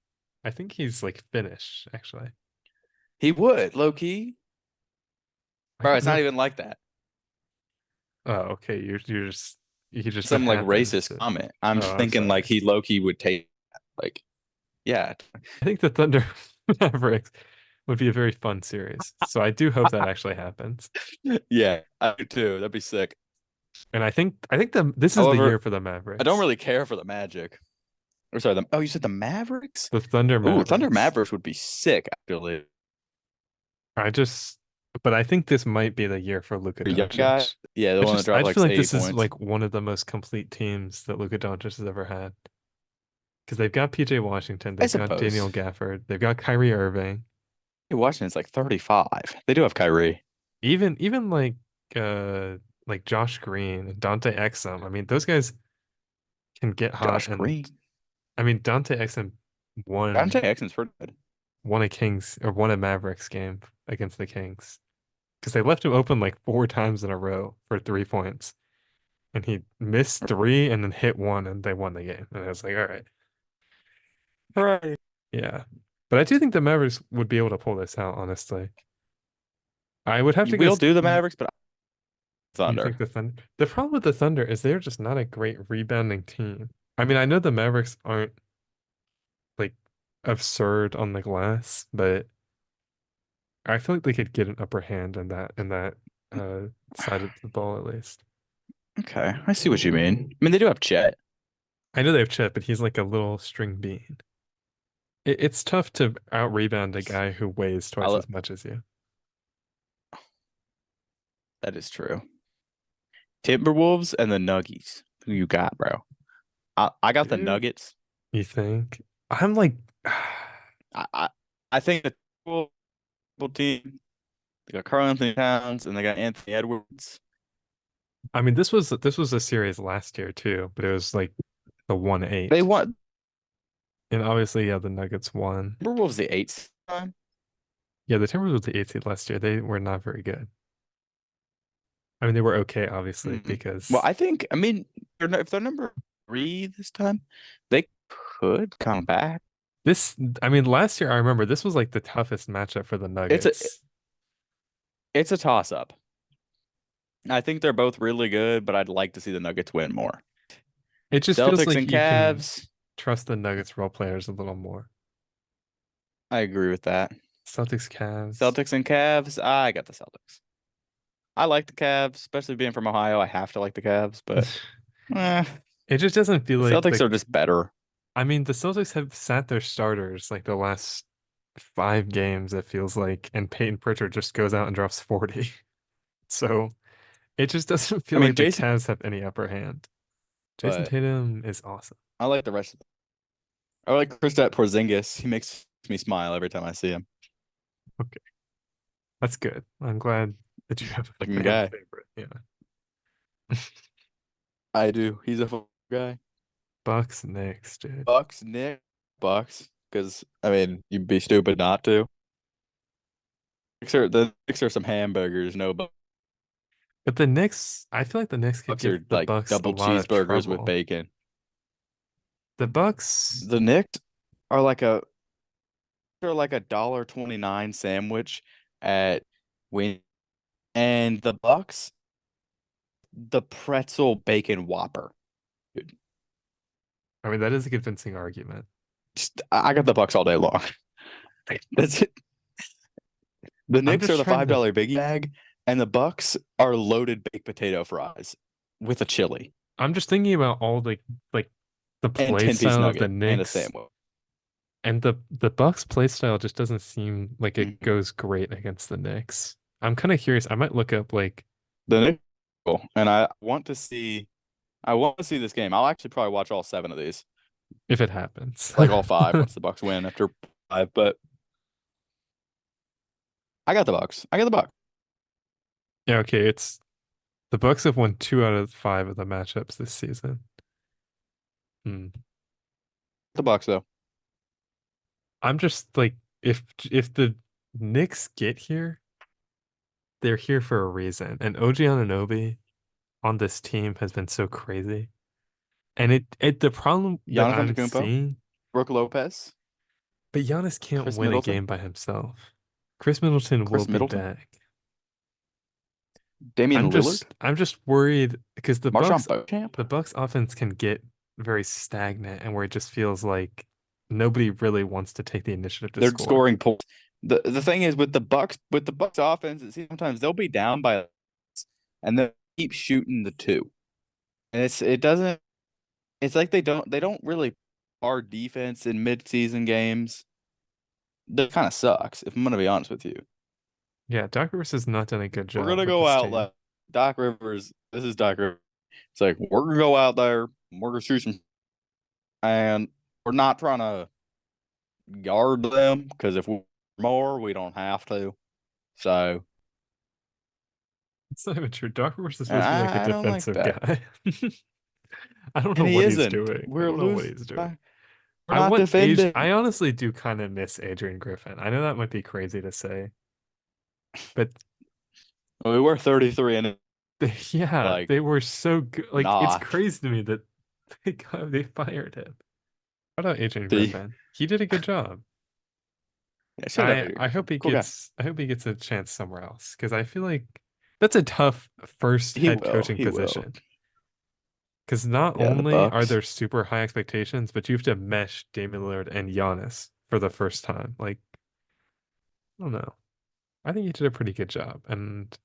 I think he's like Finnish, actually. he would low key. I Bro, don't it's know. not even like that. Oh, okay. You're just he just so Some like happens racist to. comment. I'm Oh, I'm thinking like sorry. he low key would take like, yeah. I think the Thunder Mavericks would be a very fun series. So I do hope that actually happens. Yeah, I do too. That'd be sick. And I think this is the However, year for the I Mavericks. don't really care for the Magic. Or sorry, you said the Mavericks? The Thunder Ooh, Thunder Mavericks. Mavericks would be sick, actually. But I think this might be the year for Luka The young guy, Doncic. yeah, the one that I dropped just like feel like 80 this is points. like one of the most complete teams that Luka Doncic has ever had. Because they've got PJ Washington, I they've got Daniel suppose. Gafford, they've got Kyrie Irving. Hey, Washington's like 35. They do have Kyrie. Even like Josh Green, Dante Exum. I mean, those guys can get hot Josh and Green. I mean Dante Exum won Dante Exum's pretty good. won a Kings or won a Mavericks game against the Kings. Because they left him open like 4 times in a row for 3 points. And he missed 3 and then hit 1 and they won the game. And I was like, all right. Right. Yeah. But I do think the Mavericks would be able to pull this out, honestly. I would have to We'll guess. do the Mavericks, but You think Thunder. the Thunder? The problem with the Thunder is they're just not a great rebounding team. I mean, I know the Mavericks aren't like absurd on the glass, but I feel like they could get an upper hand in that side of the ball at least. Okay, I see what you mean. I mean, they do have Chet. I know they have Chet, but he's like a little string bean. It's tough to out rebound a guy who weighs twice I'll, as much as you. that is true. Timberwolves and the Nuggies. Who you got, bro? I got the Dude, Nuggets. you think? I'm like, I I, I think the Timberwolves team. They got Karl Anthony Towns and they got Anthony Edwards. I mean, this was a series last year too, but it was like the 1-8. They won. And obviously, yeah, the Nuggets won. Timberwolves the eighth time. Yeah, the Timberwolves were the 8th seed last year. They were not very good. I mean, they were okay, obviously, Well, because I mean, if they're number 3 this time, they could come back. I mean, last year I remember this was like the toughest matchup for the Nuggets. It's a toss up. I think they're both really good, but I'd like to see the Nuggets win more. It just feels Celtics like and you can Cavs. trust the Nuggets role players a little more. I agree with that. Celtics, Cavs. Celtics and Cavs. I got the Celtics. I like the Cavs, especially being from Ohio. I have to like the Cavs, but It just doesn't feel the like Celtics are just better. I mean, the Celtics have sat their starters like the last 5 games, it feels like, and Peyton Pritchard just goes out and drops 40. So it just doesn't feel I mean, like the Jason, Cavs have any upper hand. Jason but Tatum is awesome. I like the rest of them. I like Kristaps Porzingis. He makes me smile every time I see him. Okay, that's good. I'm glad that you have a Looking fan guy. favorite. Yeah. I do. He's a fun guy. Bucks Knicks, dude. Bucks, Nick, Bucks. Because I mean, you'd be stupid not to. The Knicks are some hamburgers, no, but But the Knicks, I feel like the Knicks could Bucks are give the like Bucks a double lot of cheeseburgers with trouble. bacon. The Bucks, The Knicks are like a $1.29 sandwich at Win, and the Bucks, the pretzel bacon Whopper. Dude, I mean, that is a convincing argument. I got the Bucks all day long. That's it. The Knicks just are the trying to- $5 biggie bag, and the Bucks are loaded baked potato fries with a chili I'm just thinking about all the and play 10-piece style of the nugget and a Knicks, sandwich. and the Bucks play style just doesn't seem like it Mhm. goes great against the Knicks. I'm kind of curious. I might look up like The Knicks, are cool, and I want to see this game. I'll actually probably watch all 7 of these, if it happens. like all 5 once the Bucks win after 5. But I got the Bucks. I got the Bucks. Yeah, okay. It's the Bucks have won 2 out of 5 of the matchups this season. The Bucks though. I'm just like, if the Knicks get here, they're here for a reason. And OG Anunoby on this team has been so crazy. And the problem that Giannis I'm Antetokounmpo, seeing, Brooke Lopez, but Giannis can't Chris win a Middleton, game by himself. Chris Middleton will Chris be Middleton, back. Damian Lillard, I'm just worried because Marshawn Beauchamp. the Bucks offense can get very stagnant, and where it just feels like nobody really wants to take the initiative to They're score. scoring points. The thing is with the Bucks offense, it seems sometimes they'll be down by, and they'll keep shooting the 2. And it's like they don't really hard defense in mid-season games. That kind of sucks, if I'm gonna be honest with you. Yeah, Doc Rivers has not done a good job. We're gonna with go this out team. like Doc Rivers. This is Doc Rivers. It's like we're gonna go out there, we're gonna shoot some, and we're not trying to guard them because if we're more, we don't have to. So It's not even true. Doc Rivers is and supposed to be like a I don't like defensive that. guy. I don't know And he what he's isn't. doing. I We're don't know what losing. he's doing. We're not want defending. I honestly do kind of miss Adrian Griffin. I know that might be crazy to say, but We were 33 and yeah, like they were so good. Like it's not. crazy to me that they fired him. How about Adrian The- Griffin? He did a good job. Yeah, shout out to I hope he Cool guy. gets a chance somewhere else because I feel like that's a tough first He head will, coaching he will. position. Because not Yeah, the only are Bucks. there super high expectations, but you have to mesh Damian Lillard and Giannis for the first time. Like, I don't know. I think he did a pretty good job. And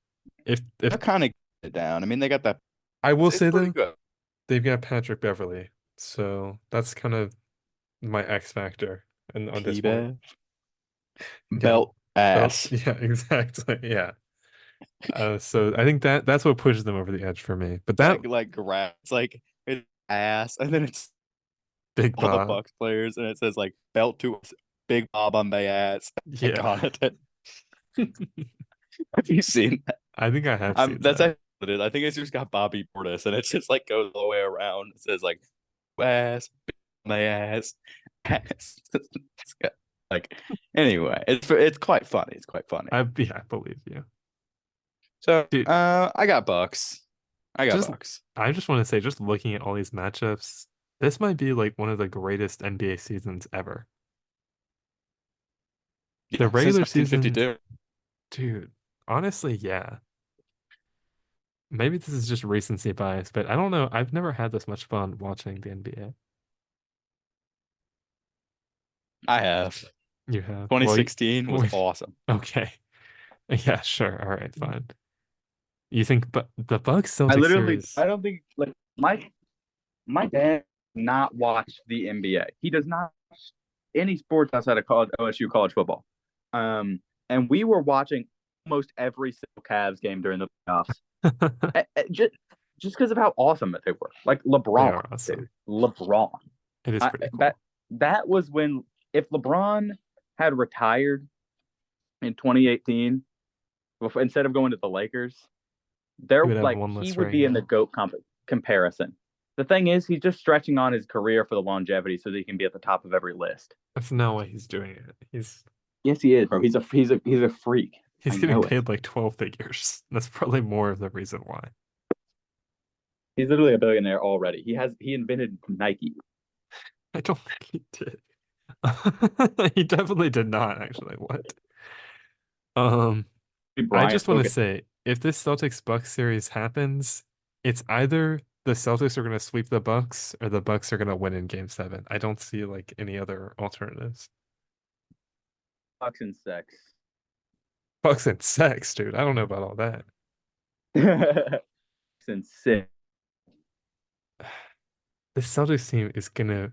if They're kind of it down. I mean, they got that. I will It's say pretty though, good. they've got Patrick Beverly, so that's kind of my X factor on this one. T-Bev. Belt ass. Yeah, exactly. Yeah. So I think that's what pushes them over the edge for me. But that like grass, like it's ass, and then it's Big all the Bob, Bucks players, and it says like belt to Big Bob on the ass. yeah. On it. Have you seen that? I think I have seen That's that. actually what it is. I think it's just got Bobby Portis, and it just like goes all the way around. It says like ass, my ass, ass. It's got, like anyway, it's quite funny. It's quite funny. I believe you. So Dude. I got Bucks. I got Just- Bucks. I just want to say, just looking at all these matchups, this might be like one of the greatest NBA seasons ever. The regular season, 1952. dude, honestly, yeah. Maybe this is just recency bias, but I don't know. I've never had this much fun watching the NBA. I have. You have. 2016 was awesome. Okay. Yeah, sure. All right, fine. You think, but the Bucks I Celtics literally, series, I don't think like my dad does not watch the NBA. He does not watch any sports outside of college, OSU college football. And we were watching almost every single Cavs game during the playoffs, just because of how awesome they were. Like LeBron, are awesome. dude, LeBron. It is pretty cool. That was when if LeBron had retired in 2018 instead of going to the Lakers, He would have like one he less would be ring. in the GOAT comparison. The thing is, he's just stretching on his career for the longevity so that he can be at the top of every list. That's no way he's doing it. Yes, he is, bro. He's a freak. He's I getting know it. paid like 12 figures. That's probably more of the reason why. He's literally a billionaire already. He invented Nike. I don't think he did. He definitely did not, actually. What? I Bryant just want broke to it. say, if this Celtics Bucks series happens, it's either the Celtics are going to sweep the Bucks or the Bucks are going to win in Game 7. I don't see like any other alternatives. Bucks and sex. Bucks and sex, dude. I don't know about all that. Bucks and six. This Celtics team is gonna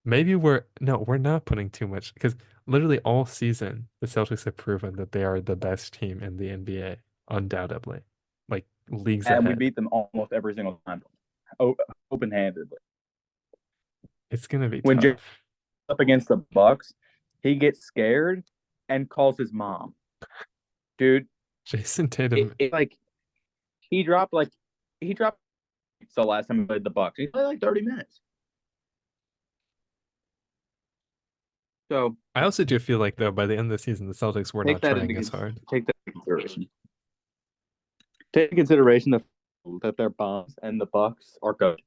maybe we're not putting too much because literally all season the Celtics have proven that they are the best team in the NBA, undoubtedly. Like leagues And we ahead. beat them almost every single time. Open-handedly. It's gonna be When Jay's tough. up against the Bucks, he gets scared and calls his mom. Dude, Jason Tatum, like he dropped the last time he played the Bucks. He played like 30 minutes. So I also do feel like though by the end of the season the Celtics were take not that trying into as hard. take that into consideration. Take into consideration that they're bombs and the Bucks are good.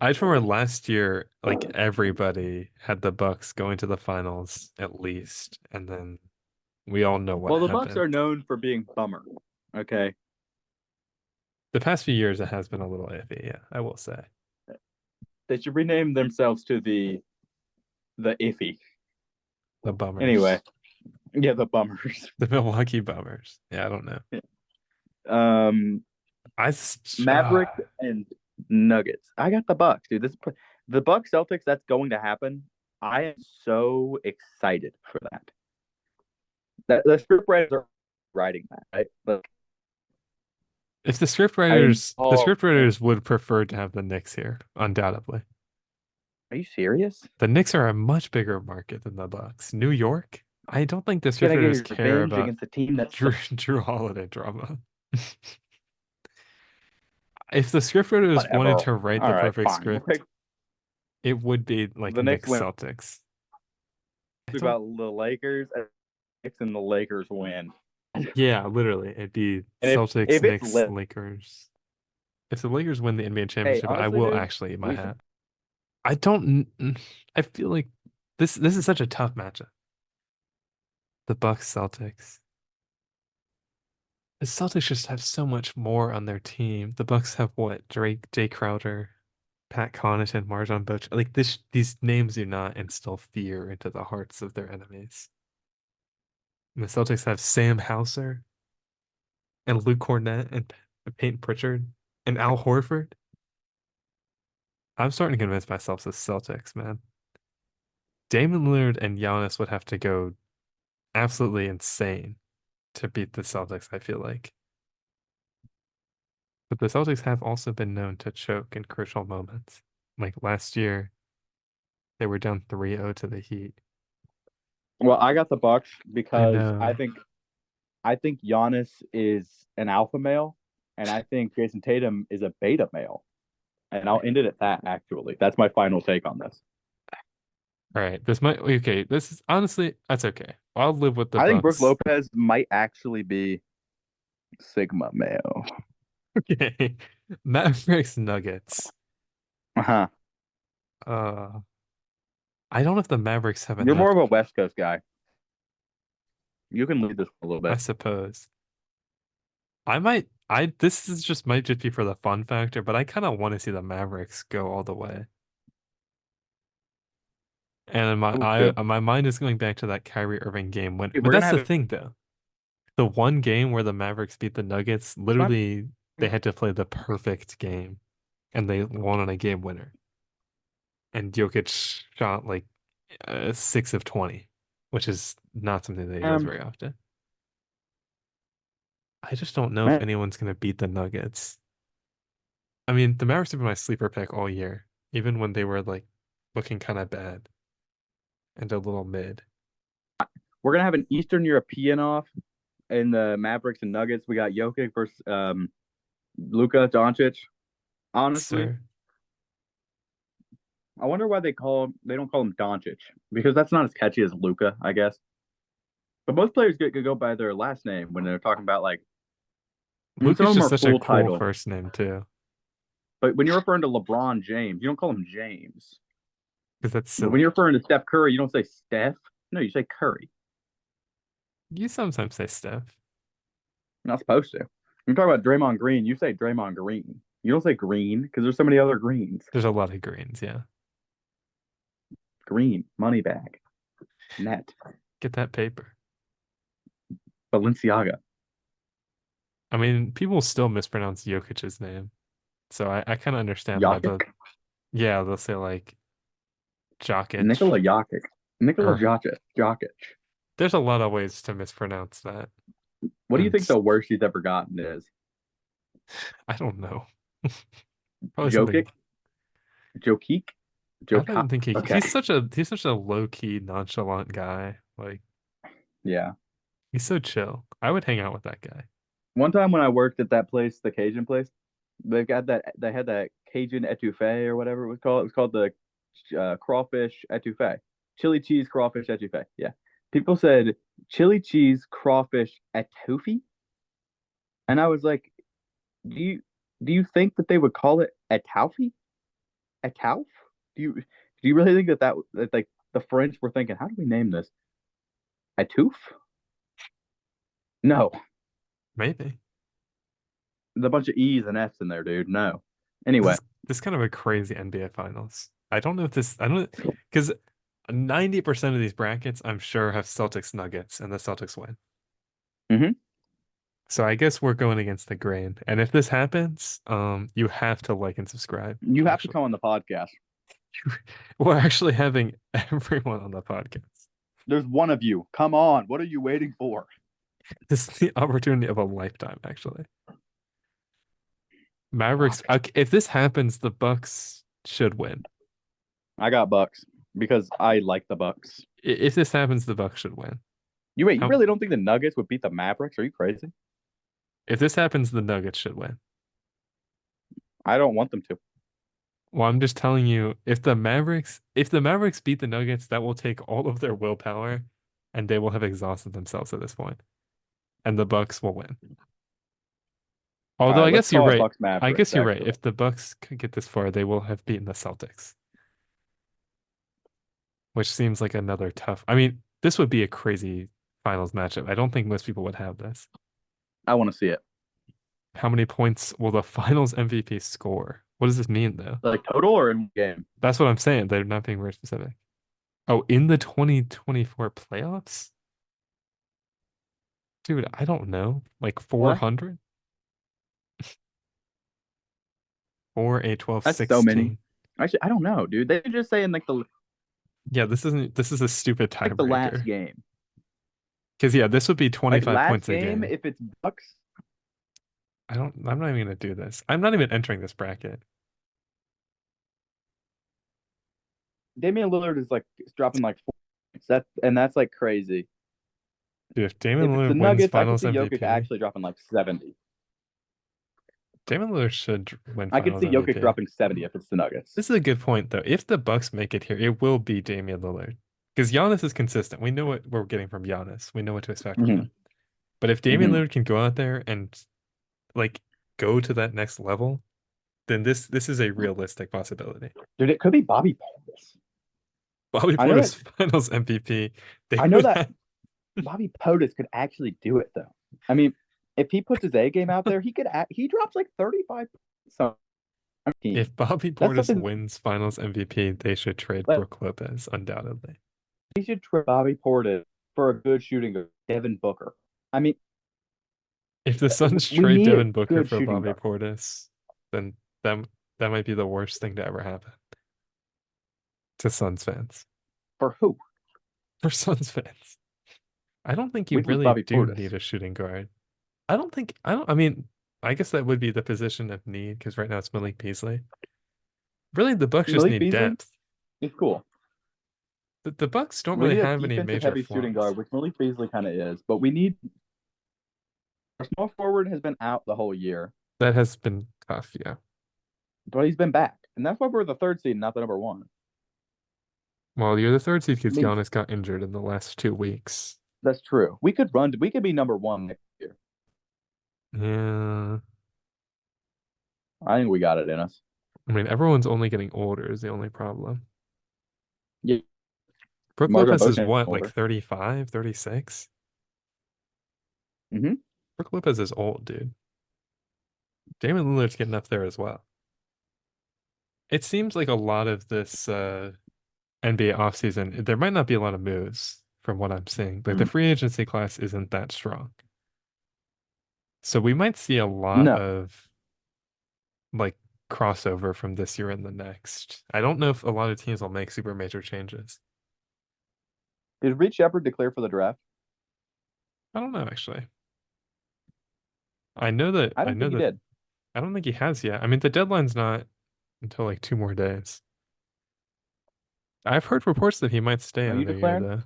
I just remember last year, like everybody had the Bucks going to the finals at least, and then we all know what Well, the happened. Bucks are known for being bummer. Okay. The past few years it has been a little iffy, yeah, I will say. They should rename themselves to the iffy. The Bummers. Anyway. Yeah, the bummers. The Milwaukee Bummers. Yeah, I don't know. Maverick and Nuggets. I got the Bucks, dude. The Bucks Celtics. That's going to happen. I am so excited for that. The scriptwriters are writing that, right? But if the scriptwriters would prefer to have the Knicks here, undoubtedly. Are you serious? The Knicks are a much bigger market than the Bucks. New York? I don't think the You're gonna scriptwriters get your care revenge about against the team that's Drew Holiday drama. If the scriptwriters wanted to write All the right, perfect fine. script, it would be like The Knicks Knicks win. Celtics. About the Lakers and the Lakers win. Yeah, literally. It'd be And Celtics, if it's Knicks, Lakers. If the Lakers win the NBA championship, I honestly, will dude, actually eat my hat. I don't. I feel like this is such a tough matchup. The Bucks Celtics. The Celtics just have so much more on their team. The Bucks have what? Drake, Jay Crowder, Pat Connaughton, Marjon Butch. Like these names do not instill fear into the hearts of their enemies. And the Celtics have Sam Hauser and Luke Cornett and Peyton Pritchard and Al Horford. I'm starting to convince myself the Celtics, man. Damon Lillard and Giannis would have to go absolutely insane to beat the Celtics, I feel like. But the Celtics have also been known to choke in crucial moments. Like last year, they were down 3-0 to the Heat. Well, I got the Bucks because know. I think Giannis is an alpha male, and I think Jason Tatum is a beta male. And I'll end it at that, actually. That's my final take on this. All right. This is honestly, that's okay. I'll live with the I think Bucks. Brooke Lopez might actually be Sigma male. Okay. Mavericks Nuggets. Uh-huh. I don't know if the Mavericks have You're enough. more of a West Coast guy. You can lead this a little I bit. suppose. This is just might just be for the fun factor, but I kind of want to see the Mavericks go all the way. And my mind is going back to that Kyrie Irving game when, but that's the thing though. The one game where the Mavericks beat the Nuggets, literally they had to play the perfect game and they won on a game winner. And Jokic shot like 6 of 20, which is not something that he does very often. I just don't know if anyone's going to beat the Nuggets. I mean, the Mavericks have been my sleeper pick all year, even when they were like looking kind of bad and a little mid. We're going to have an Eastern European off in the Mavericks and Nuggets. We got Jokic versus Luka Doncic. Honestly, Sir. I wonder why they don't call him Doncic, because that's not as catchy as Luka, I guess. But most players could go by their last name when they're talking about like. Luke Some is of them just are such a full cool title. first name too, But when you're referring to LeBron James, you don't call him James. because that's But when silly. you're referring to Steph Curry, you don't say Steph. No, you say Curry. You sometimes say Steph. You're not supposed to. When you talk about Draymond Green, you say Draymond Green. You don't say Green because there's so many other Greens. There's a lot of greens, yeah. Green, money bag, net, Get that paper. Balenciaga. I mean, people still mispronounce Jokic's name, so I kind of understand why Jokic? they'll say like Jokic. Nikola Jokic. Nikola Or- Jokic. There's a lot of ways to mispronounce that. What do you And think the worst he's ever gotten is? I don't know. Probably something. Jokic? I don't even think Okay. he's such a low key nonchalant guy. Like Yeah. he's so chill. I would hang out with that guy. One time when I worked at that place, the Cajun place, they had that Cajun etouffee or whatever it was called. It was called the crawfish etouffee, chili cheese crawfish etouffee. Yeah, people said chili cheese crawfish etouffee, and I was like, do you think that they would call it etouffee? Etouf? Do you really think that like the French were thinking, how do we name this? Etouf? No, Maybe. there's a bunch of E's and F's in there, dude. No. Anyway, This is kind of a crazy NBA finals. I don't know if this I don't because 90% of these brackets I'm sure have Celtics Nuggets and the Celtics win. Mhm. So I guess we're going against the grain. And if this happens, you have to like and subscribe. you have to actually. come on the podcast. We're actually having everyone on the podcast. There's one of you. Come on. What are you waiting for? This is the opportunity of a lifetime, actually. Mavericks. Okay, if this happens, the Bucks should win. I got Bucks because I like the Bucks. If this happens, the Bucks should win. You How- really don't think the Nuggets would beat the Mavericks? Are you crazy? If this happens, the Nuggets should win. I don't want them to. Well, I'm just telling you, if the Mavericks beat the Nuggets, that will take all of their willpower, and they will have exhausted themselves at this point, and the Bucks will win. Although All I right, let's guess you're call it right. Bucks I Mavericks, guess you're right. actually. If the Bucks could get this far, they will have beaten the Celtics, which seems like another tough. I mean, this would be a crazy finals matchup. I don't think most people would have this. I want to see it. How many points will the finals MVP score? What does this mean, though? Like total or in game? That's what I'm saying. They're not being very specific. Oh, in the 2024 playoffs? Dude, I don't know. Like 400? 4, 8, 12, That's 16. so many. Actually, I don't know, dude. They just say in like the Yeah, this is a stupid the last tiebreaker. game. Because yeah, this would be Like 25 last points a game, game. if it's Bucks, I'm not even gonna do this. I'm not even entering this bracket. Damian Lillard is like dropping like 4 points. That's like crazy. Dude, if If Damian it's the Lillard wins Nuggets, I could finals see Jokic MVP, actually dropping like 70. Damian Lillard should win I could finals see Jokic MVP. dropping 70 if it's the Nuggets. This is a good point, though. If the Bucks make it here, it will be Damian Lillard. Because Giannis is consistent. We know what we're getting from Giannis. We know what to expect from him. But if Damian Lillard can go out there and like go to that next level, then this is a realistic possibility. Dude, it could be Bobby Portis. Bobby I know Portis finals MVP. I know that Bobby Portis could actually do it though. I mean, if he puts his A game out there, he drops like 35. So If Bobby Portis something- wins finals MVP, they should trade But- Brook Lopez, undoubtedly. he should trade Bobby Portis for a good shooting guard, Devin Booker. I mean, If the Suns we trade need a Devin Booker good for shooting Bobby guard. Portis, then that might be the worst thing to ever happen to Suns fans. for who? For Suns fans. I don't think you Which was really Bobby do Portis. need a shooting guard. I mean, I guess that would be the position of need because right now it's Malik Beasley. Really, the Bucks just Malik need Beasley? depth. It's cool. The Bucks don't We really need a have any defensive major heavy shooting flaws. guard, which Malik Beasley kind of is, but we need our small forward has been out the whole year, That has been tough, yeah. but he's been back, and that's why we're the 3rd seed, not the number 1. Well, you're the 3rd seed because I mean- Giannis got injured in the last 2 weeks. That's true. We could be number one next year. Yeah. I think we got it in us. I mean, everyone's only getting older is the only problem. Yeah. Brooke Might as well Lopez both is get what, like older. 35, 36? Mm-hmm. Brooke Lopez is old, dude. Damian Lillard's getting up there as well. It seems like a lot of this NBA offseason, there might not be a lot of moves from what I'm seeing. Like the free agency class isn't that strong. So we might see a lot No. of like crossover from this year and the next. I don't know if a lot of teams will make super major changes. Did Reed Shepard declare for the draft? I don't know actually. I know that I don't think he did. I don't think he has yet. I mean, the deadline's not until like 2 more days. I've heard reports that he might stay Are you another year declaring? though.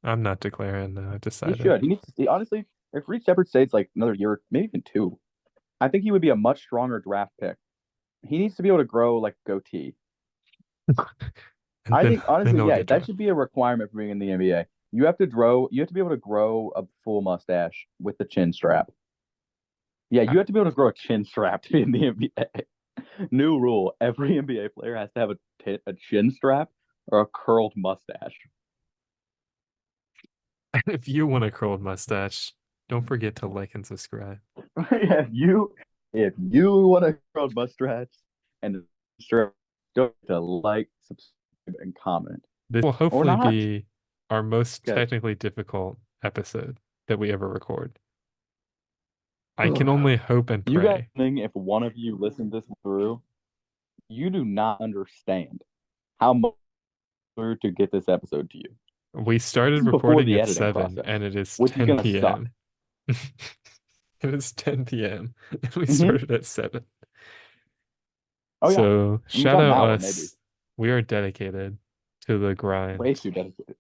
I'm not declaring. I He decided. should. He needs to. Honestly, if Reed Shepard stays like another year, maybe even 2, I think he would be a much stronger draft pick. He needs to be able to grow like goatee. And I then think honestly, he'll yeah, get that drafted. should be a requirement for being in the NBA. You have to be able to grow a full mustache with the chin strap. Yeah, you have to be able to grow a chin strap to be in the NBA. New rule: every NBA player has to have a chin strap or a curled mustache. If you want a curled mustache, don't forget to like and subscribe. Yeah, if you want a curled mustache and strap, don't forget to like, subscribe, and comment. This will Or hopefully not. be our most Okay. technically difficult episode that we ever record. I can only hope and You guys pray. think if one of you listened this through, you do not understand how much to get this episode to you. We started This is before recording the at editing 7 process, and it is which is 10 gonna suck. p.m. It is 10 p.m. and we Mhm. started at 7. Oh yeah, So we've shout got an out hour us. maybe. We are dedicated to the grind. Way too dedicated.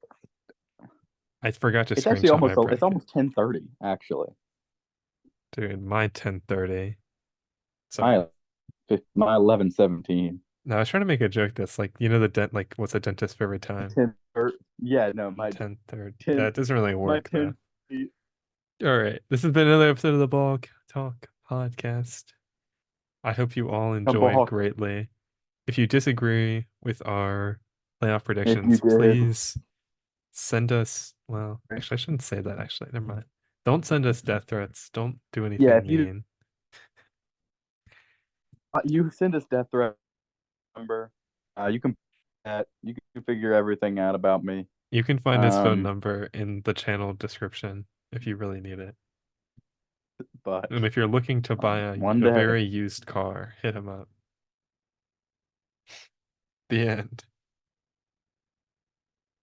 I forgot to It's actually screenshot my almost bracket. 10:30 actually. Dude, my 10:30. My Sorry. my 11:17. No, I was trying to make a joke that's like, you know, the dent, like, what's a dentist's favorite time? 10:30. Yeah, no, my 10:30. 10 That doesn't really my work though. 10. All right. This has been another episode of the Ball Talk podcast. I hope you all enjoyed Ball. greatly. If you disagree with our playoff If predictions, you did, please send us, well, actually, I shouldn't say that actually. Never mind. Don't send us death threats. Don't do anything yeah, if you mean. you send us death threat number, you can figure everything out about me. You can find his phone number in the channel description if you really need it. But And if you're looking to buy a one day. very used car, hit him up. The end.